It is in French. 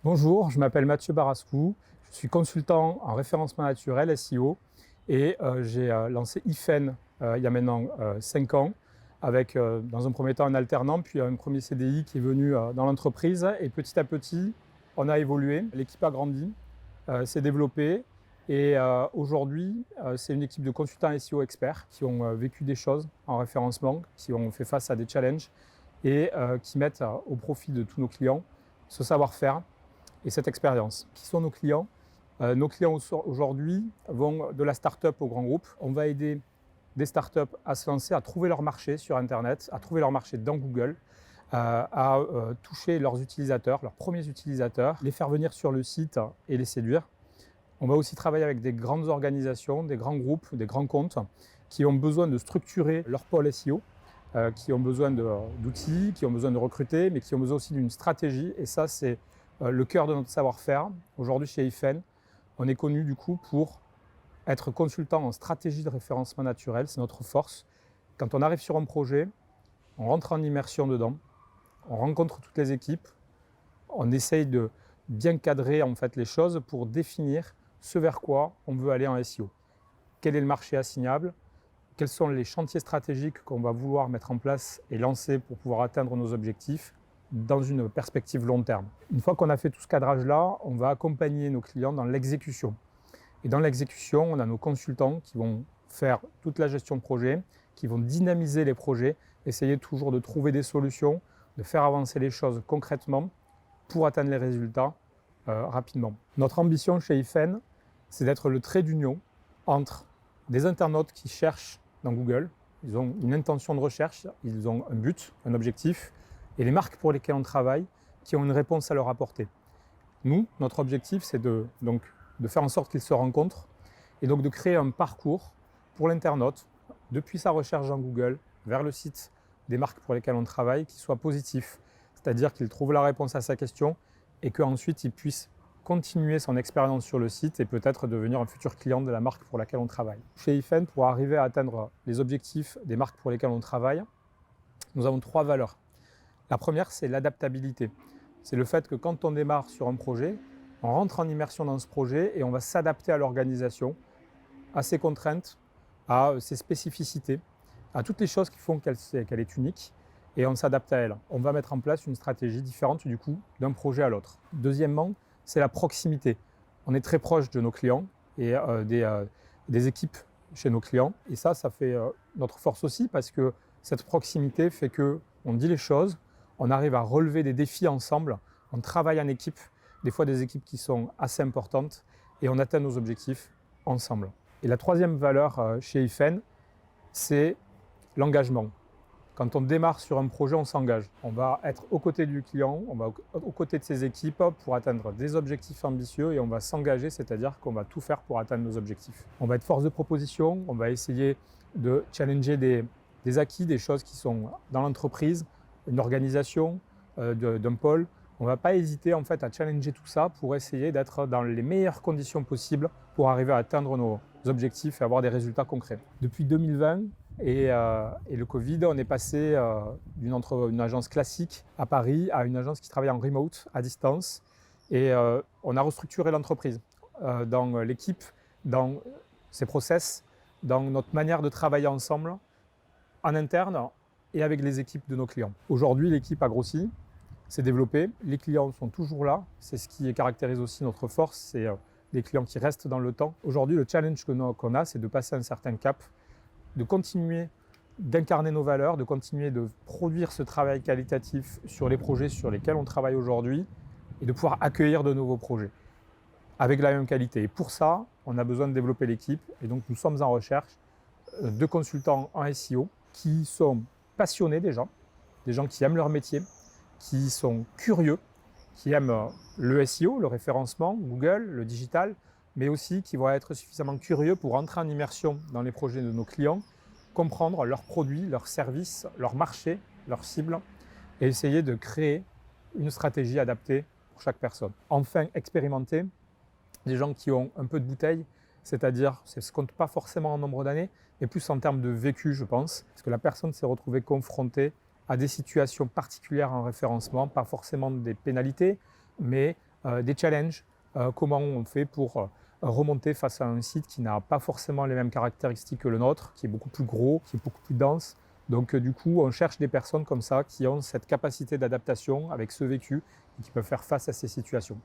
Bonjour, je m'appelle Mathieu Barascou, je suis consultant en référencement naturel SEO et j'ai lancé Ifen il y a maintenant 5 ans avec dans un premier temps un alternant puis un premier CDI qui est venu dans l'entreprise et petit à petit on a évolué, l'équipe a grandi, s'est développée et aujourd'hui c'est une équipe de consultants SEO experts qui ont vécu des choses en référencement, qui ont fait face à des challenges et qui mettent au profit de tous nos clients ce savoir-faire et cette expérience. Qui sont nos clients? Nos clients aujourd'hui vont de la start-up au grand groupe. On va aider des startups à se lancer, à trouver leur marché sur Internet, à trouver leur marché dans Google, à toucher leurs utilisateurs, leurs premiers utilisateurs, les faire venir sur le site et les séduire. On va aussi travailler avec des grandes organisations, des grands groupes, des grands comptes qui ont besoin de structurer leur pôle SEO, qui ont besoin d'outils, qui ont besoin de recruter, mais qui ont besoin aussi d'une stratégie. Et ça, c'est le cœur de notre savoir-faire. Aujourd'hui, chez Ifen, on est connu du coup pour être consultant en stratégie de référencement naturel. C'est notre force. Quand on arrive sur un projet, on rentre en immersion dedans, on rencontre toutes les équipes, on essaye de bien cadrer en fait les choses pour définir ce vers quoi on veut aller en SEO. Quel est le marché assignable? Quels sont les chantiers stratégiques qu'on va vouloir mettre en place et lancer pour pouvoir atteindre nos objectifs dans une perspective long terme. Une fois qu'on a fait tout ce cadrage-là, on va accompagner nos clients dans l'exécution. Et dans l'exécution, on a nos consultants qui vont faire toute la gestion de projet, qui vont dynamiser les projets, essayer toujours de trouver des solutions, de faire avancer les choses concrètement pour atteindre les résultats rapidement. Notre ambition chez Ifen, c'est d'être le trait d'union entre des internautes qui cherchent dans Google, ils ont une intention de recherche, ils ont un but, un objectif, et les marques pour lesquelles on travaille qui ont une réponse à leur apporter. Nous, notre objectif, c'est de faire en sorte qu'ils se rencontrent et donc de créer un parcours pour l'internaute, depuis sa recherche dans Google, vers le site des marques pour lesquelles on travaille, qui soit positif. C'est-à-dire qu'il trouve la réponse à sa question et qu'ensuite il puisse continuer son expérience sur le site et peut-être devenir un futur client de la marque pour laquelle on travaille. Chez Ifen, pour arriver à atteindre les objectifs des marques pour lesquelles on travaille, nous avons 3 valeurs. La première, c'est l'adaptabilité. C'est le fait que quand on démarre sur un projet, on rentre en immersion dans ce projet et on va s'adapter à l'organisation, à ses contraintes, à ses spécificités, à toutes les choses qui font qu'elle est unique et on s'adapte à elle. On va mettre en place une stratégie différente du coup d'un projet à l'autre. Deuxièmement, c'est la proximité. On est très proche de nos clients et des équipes chez nos clients. Et ça fait notre force aussi parce que cette proximité fait qu'on dit les choses, on arrive à relever des défis ensemble, on travaille en équipe, des fois des équipes qui sont assez importantes et on atteint nos objectifs ensemble. Et la troisième valeur chez Ifen, c'est l'engagement. Quand on démarre sur un projet, on s'engage. On va être aux côtés du client, on va aux côtés de ses équipes pour atteindre des objectifs ambitieux et on va s'engager, c'est-à-dire qu'on va tout faire pour atteindre nos objectifs. On va être force de proposition, on va essayer de challenger des acquis, des choses qui sont dans l'entreprise, une organisation, d'un pôle. On ne va pas hésiter en fait à challenger tout ça pour essayer d'être dans les meilleures conditions possibles pour arriver à atteindre nos objectifs et avoir des résultats concrets. Depuis 2020 et le Covid, on est passé d'une agence classique à Paris à une agence qui travaille en remote, à distance. Et on a restructuré l'entreprise dans l'équipe, dans ses process, dans notre manière de travailler ensemble, en interne et avec les équipes de nos clients. Aujourd'hui, l'équipe a grossi, s'est développée, les clients sont toujours là, c'est ce qui caractérise aussi notre force, c'est des clients qui restent dans le temps. Aujourd'hui, le challenge qu'on a, c'est de passer un certain cap, de continuer d'incarner nos valeurs, de continuer de produire ce travail qualitatif sur les projets sur lesquels on travaille aujourd'hui et de pouvoir accueillir de nouveaux projets avec la même qualité. Et pour ça, on a besoin de développer l'équipe et donc nous sommes en recherche de consultants en SEO qui sont passionnés des gens qui aiment leur métier, qui sont curieux, qui aiment le SEO, le référencement, Google, le digital, mais aussi qui vont être suffisamment curieux pour entrer en immersion dans les projets de nos clients, comprendre leurs produits, leurs services, leur marché, leurs cibles, et essayer de créer une stratégie adaptée pour chaque personne. Enfin, expérimenter des gens qui ont un peu de bouteille, c'est-à-dire, ça ne se compte pas forcément en nombre d'années, mais plus en termes de vécu, je pense, parce que la personne s'est retrouvée confrontée à des situations particulières en référencement, pas forcément des pénalités, mais des challenges, comment on fait pour remonter face à un site qui n'a pas forcément les mêmes caractéristiques que le nôtre, qui est beaucoup plus gros, qui est beaucoup plus dense. Donc du coup, on cherche des personnes comme ça qui ont cette capacité d'adaptation avec ce vécu et qui peuvent faire face à ces situations.